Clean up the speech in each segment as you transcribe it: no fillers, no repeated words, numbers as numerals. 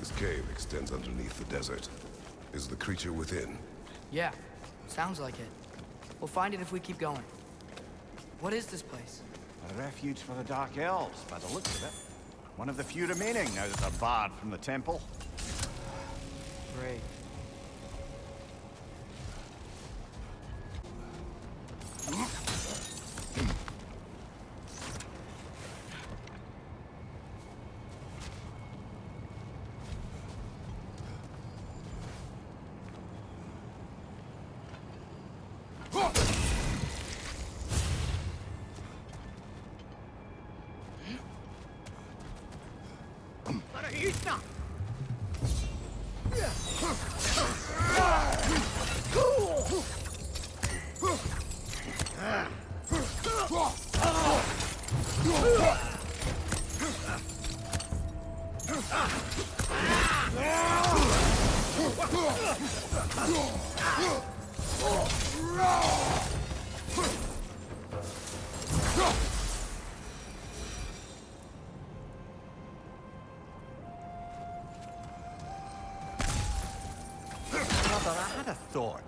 This cave extends underneath the desert. Is the creature within? Yeah, sounds like it. We'll find it if we keep going. What is this place? A refuge for the Dark Elves, by the looks of it. One of the few remaining now that they're barred from the temple. Great. Brother, I had a thought.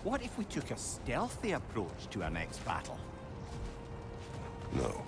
What if we took a stealthy approach to our next battle? No.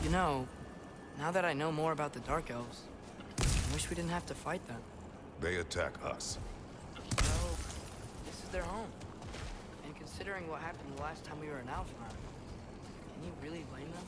You know, now that I know more about the Dark Elves, I wish we didn't have to fight them. They attack us. Well, this is their home. And considering what happened the last time we were in Alfheim, can you really blame them?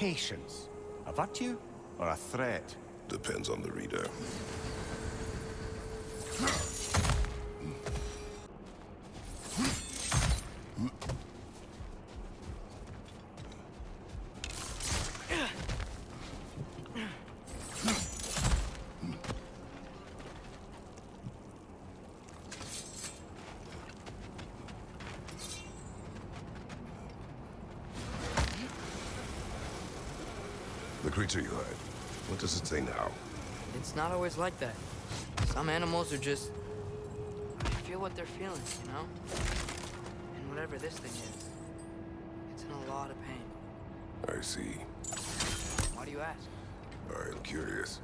patience. A virtue or a threat? Depends on the reader. The creature you heard, what does it say now? It's not always like that. Some animals are just... I feel what they're feeling, you know? And whatever this thing is, it's in a lot of pain. I see. Why do you ask? I am curious.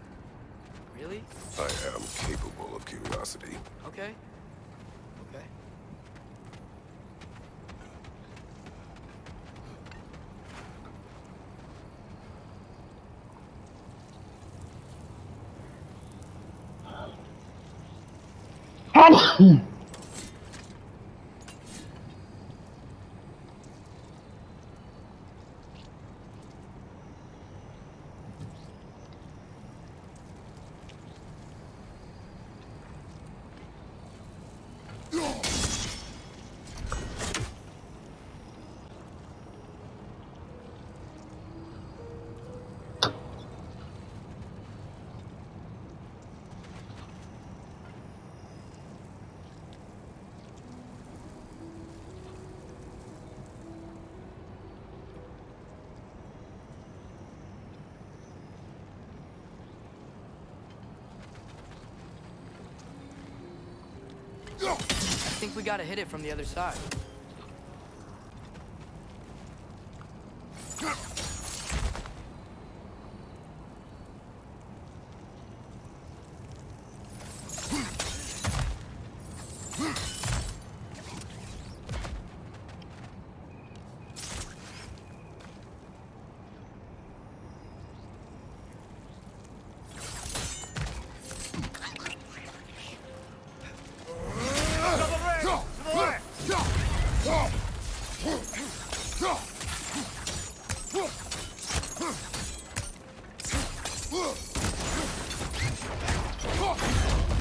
Really? I am capable of curiosity. Okay. Okay. I think we gotta hit it from the other side.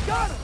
Got him!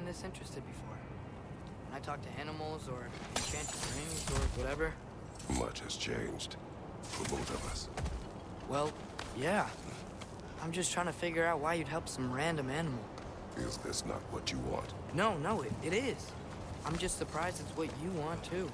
this interested before. When I talk to animals or enchanted rings or whatever. Much has changed. For both of us. Well, yeah. I'm just trying to figure out why you'd help some random animal. Is this not what you want? No, it is. I'm just surprised it's what you want, too.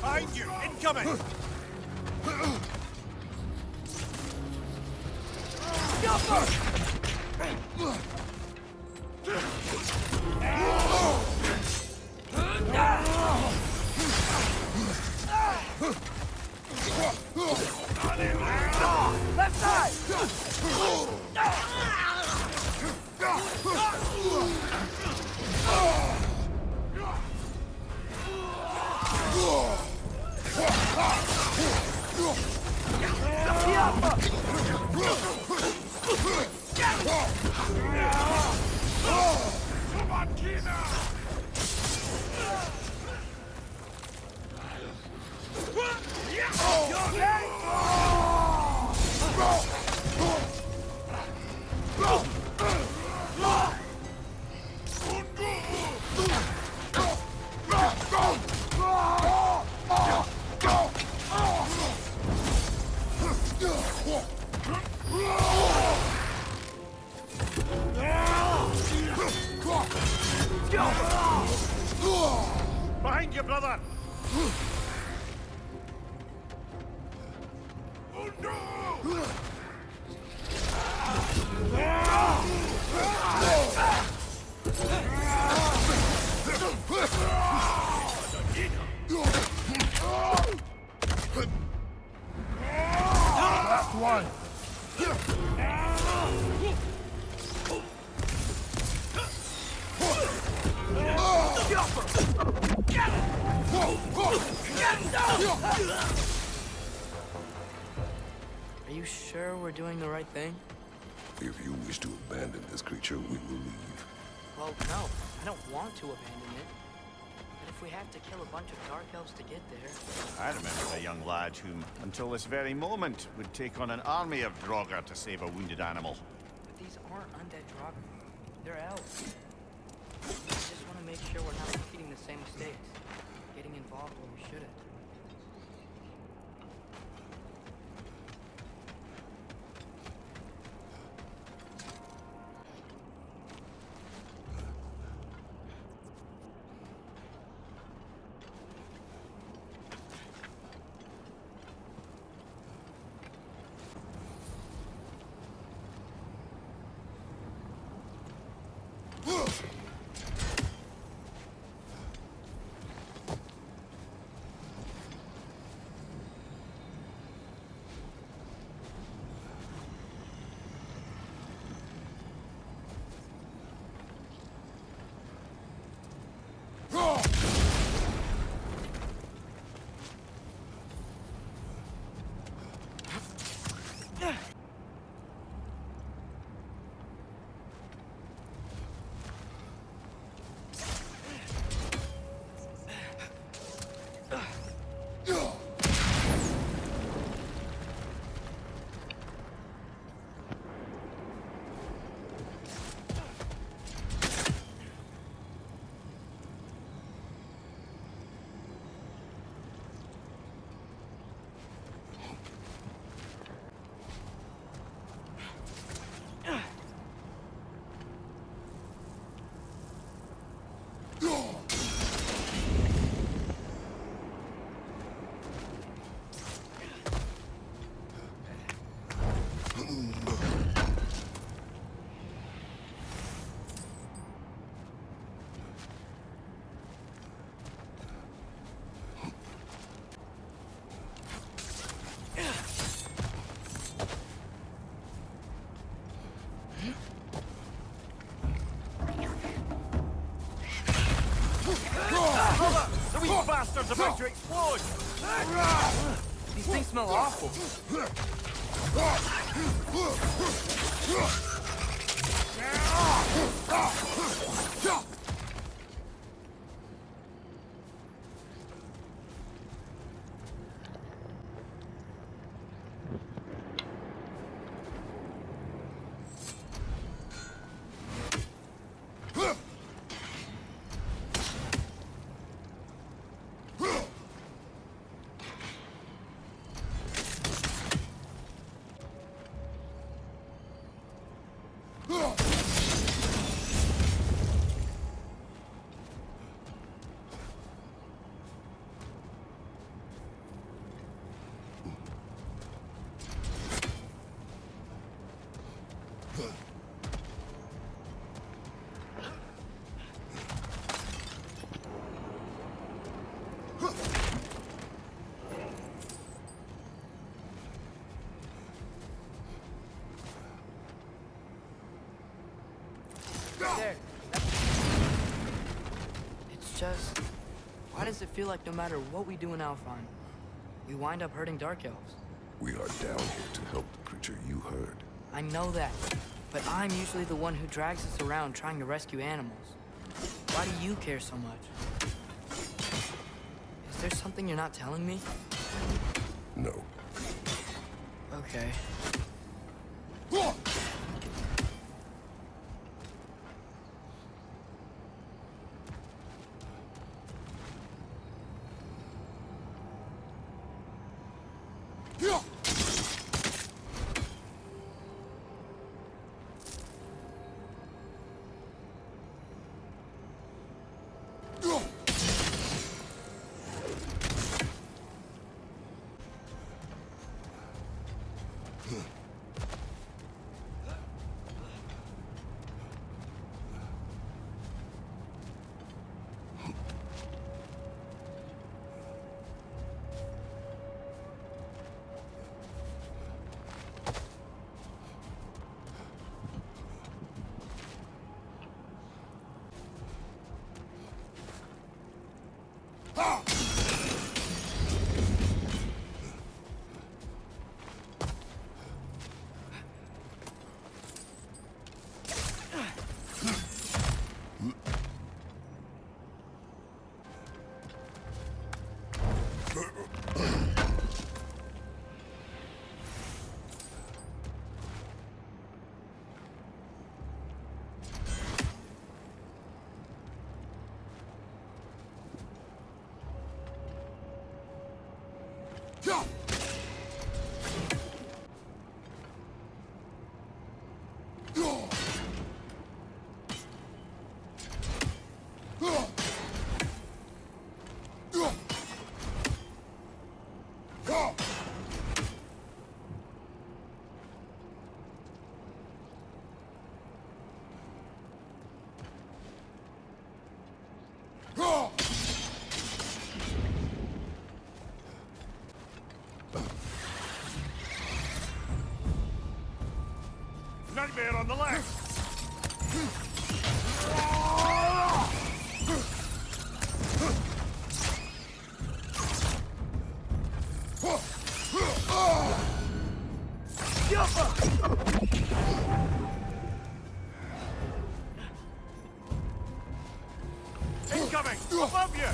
Behind you! Incoming! Left side! Behind you, brother! Last one! Are you sure we're doing the right thing? If you wish to abandon this creature, we will leave. Well, no. I don't want to abandon it. But if we have to kill a bunch of Dark Elves to get there... I remember a young lad who, until this very moment, would take on an army of Draugr to save a wounded animal. But these aren't undead Draugr. They're elves. I just want to make sure we're not repeating the same mistakes. Getting involved where we shouldn't. bastard's about to explode! These things smell awful. There. It's just... Why does it feel like no matter what we do in Alphon, we wind up hurting Dark Elves? We are down here to help the creature you heard. I know that, but I'm usually the one who drags us around trying to rescue animals. Why do you care so much? Is there something you're not telling me? No. Okay. Nightmare on the left! Incoming! Above you!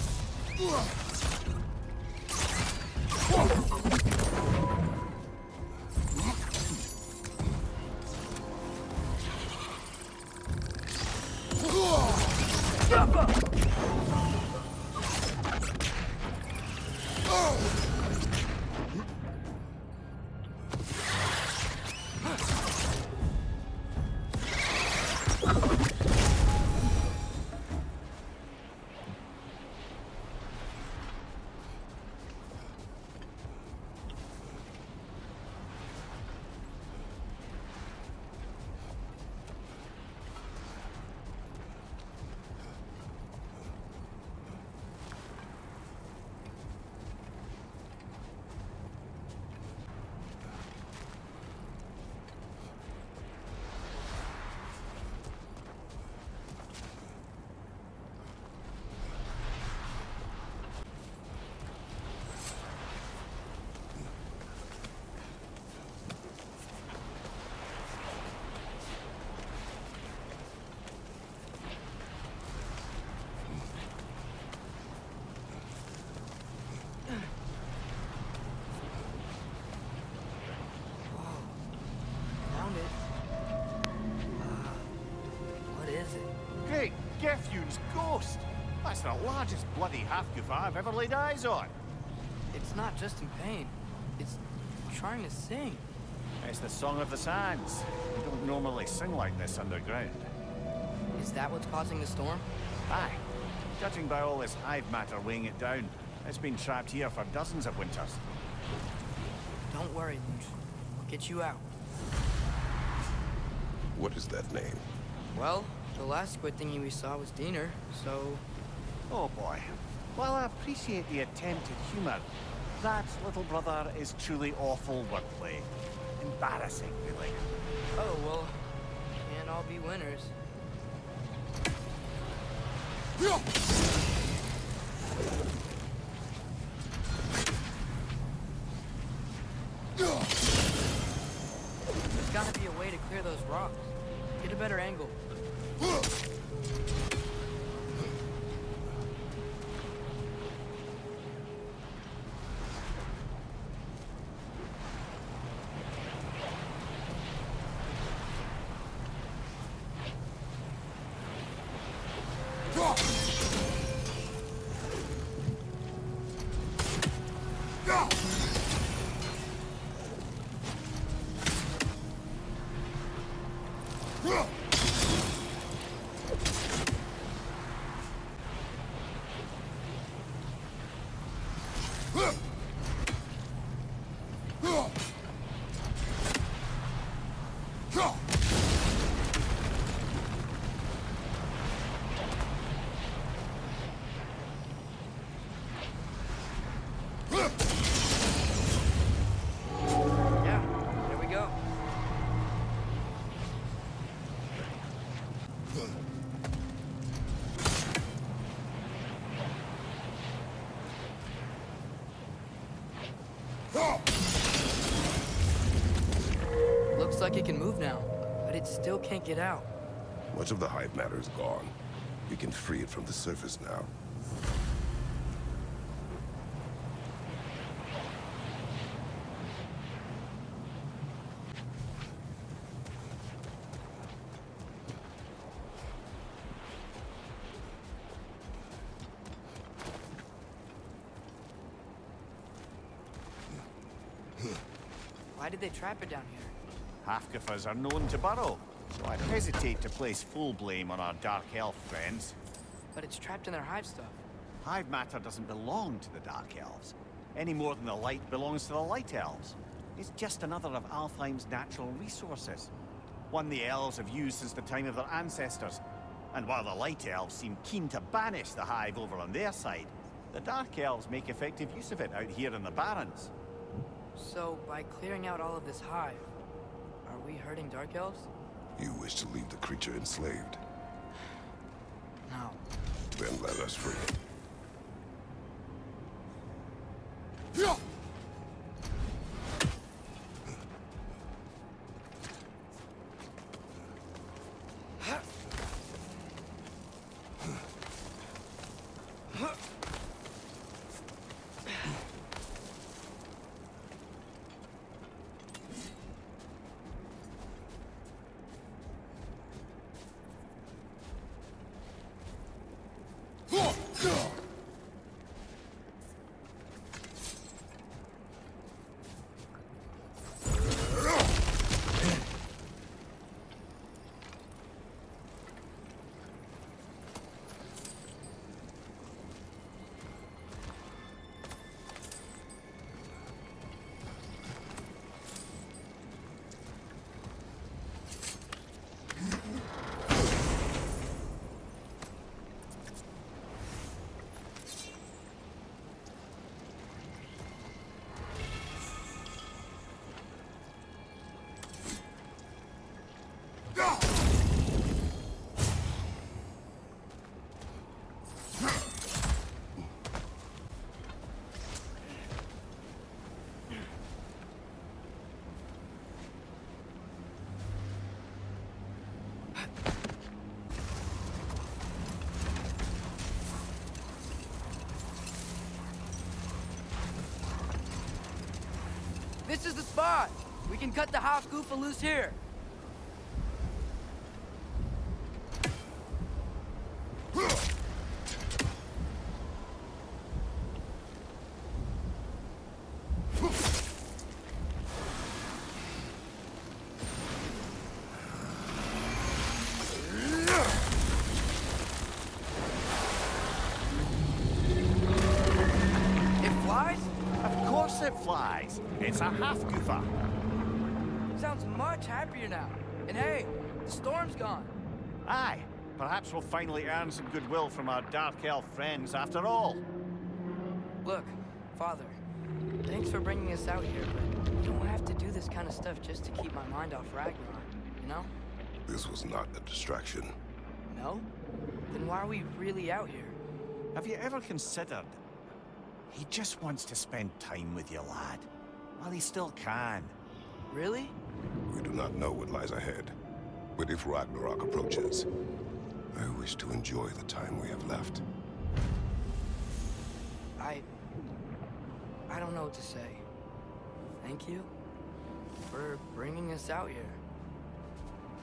Gefjon's ghost! That's the largest bloody half-goof I've ever laid eyes on. It's not just in pain. It's trying to sing. It's the Song of the Sands. We don't normally sing like this underground. Is that what's causing the storm? Aye. Judging by all this hive matter weighing it down, it's been trapped here for dozens of winters. Don't worry, Luge. I'll get you out. What is that name? Well, the last squid thingy we saw was Diener, so... Oh boy. While I appreciate the attempted humor, that, little brother, is truly awful wordplay. Embarrassing, really. Oh, well, can't all be winners. There's gotta be a way to clear those rocks. Get a better angle. Looks like it can move now, but it still can't get out. Much of the hive matter is gone. We can free it from the surface now. Why did they trap it down here? Half-goofers are known to burrow, so I'd hesitate to place full blame on our Dark Elf friends. But it's trapped in their hive stuff. Hive matter doesn't belong to the Dark Elves, any more than the light belongs to the Light Elves. It's just another of Alfheim's natural resources. One the Elves have used since the time of their ancestors. And while the Light Elves seem keen to banish the Hive over on their side, the Dark Elves make effective use of it out here in the Barrens. So, by clearing out all of this hive, are we hurting Dark Elves? You wish to leave the creature enslaved? No. Then let us free it. This is the spot! We can cut the house goofa loose here. it flies. It's a half-goofer. Sounds much happier now. And hey, the storm's gone. Aye, perhaps we'll finally earn some goodwill from our Dark Elf friends after all. Look, Father, thanks for bringing us out here, but you don't have to do this kind of stuff just to keep my mind off Ragnarok, you know? This was not a distraction. No? Then why are we really out here? Have you ever considered he just wants to spend time with you, lad? While he still can. Really? We do not know what lies ahead. But if Ragnarok approaches, I wish to enjoy the time we have left. I don't know what to say. Thank you for bringing us out here.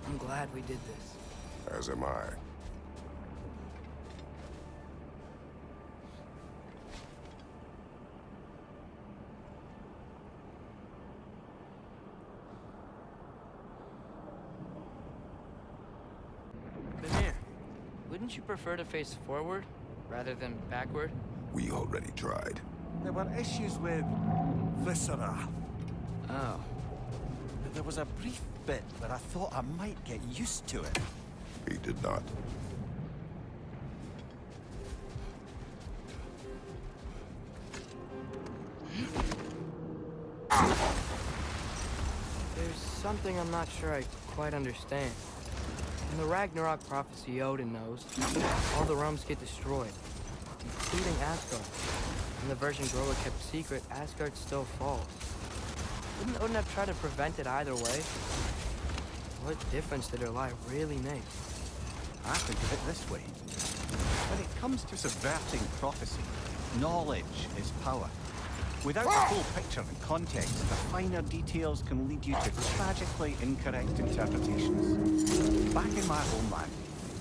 I'm glad we did this. As am I. Mimir, wouldn't you prefer to face forward rather than backward? We already tried. There were issues with viscera. Oh. There was a brief bit where I thought I might get used to it. He did not. There's something I'm not sure I quite understand. In the Ragnarok prophecy Odin knows, all the realms get destroyed, including Asgard. In the version Groa kept secret, Asgard still falls. Wouldn't Odin have tried to prevent it either way? What difference did her lie really make? I think of it this way. When it comes to subverting prophecy, knowledge is power. Without the full picture and context, the finer details can lead you to tragically incorrect interpretations. Back in my homeland,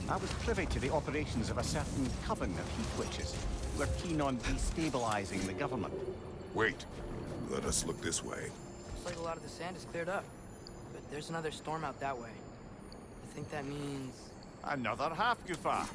I was privy to the operations of a certain coven of heath witches who were keen on destabilizing the government. Wait. Let us look this way. Looks like a lot of the sand is cleared up, but there's another storm out that way. I think that means... Another half-goofer!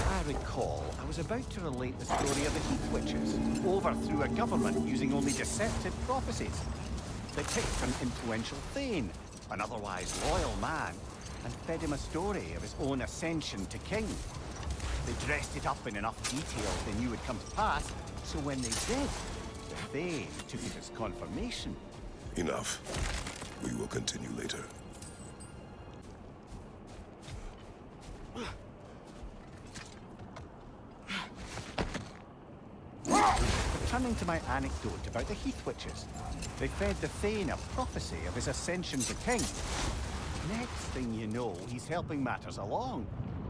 I recall, I was about to relate the story of the Heath Witches, who overthrew a government using only deceptive prophecies. They picked an influential Thane, an otherwise loyal man, and fed him a story of his own ascension to king. They dressed it up in enough detail they knew would come to pass, so when they did, the Thane took it as confirmation. Enough. We will continue later. Returning to my anecdote about the Heath Witches, they fed the Thane a prophecy of his ascension to king. Next thing you know, he's helping matters along.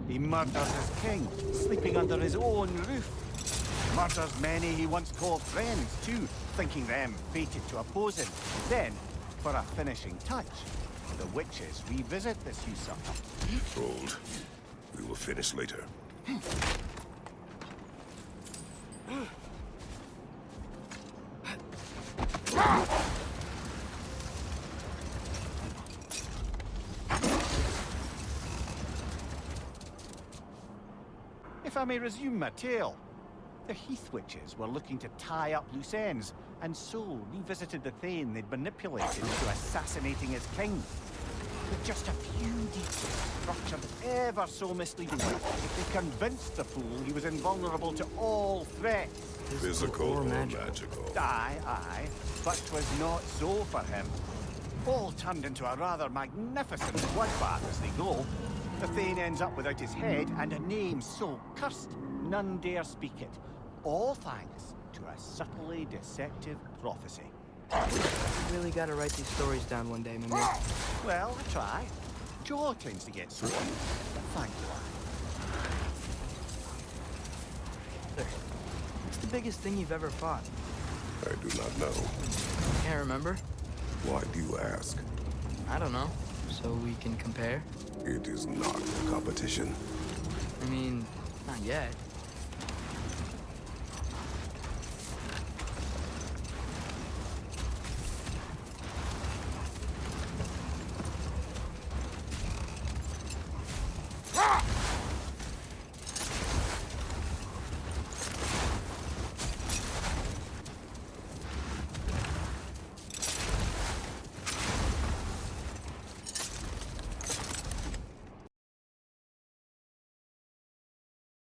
He murders his king, sleeping under his own roof. Murders many he once called friends, too, thinking them fated to oppose him. Then, for a finishing touch, the witches revisit this usurper. Hold. We will finish later. If I may resume my tale, the Heath Witches were looking to tie up loose ends, and so revisited the Thane they'd manipulated into assassinating his king. With just a few details structured ever so misleadingly, they convinced the fool he was invulnerable to all threats. Physical or magical? Aye, but 'twas not so for him. All turned into a rather magnificent bloodbath as they go. The Thane ends up without his head and a name so cursed none dare speak it. All thanks to a subtly deceptive prophecy. You really gotta write these stories down one day, Mimir. Well, I try. Joe tends to get sore, but thank you. What's the biggest thing you've ever fought? I do not know. Can't remember? Why do you ask? I don't know. So so we can compare? It is not a competition. I mean, not yet.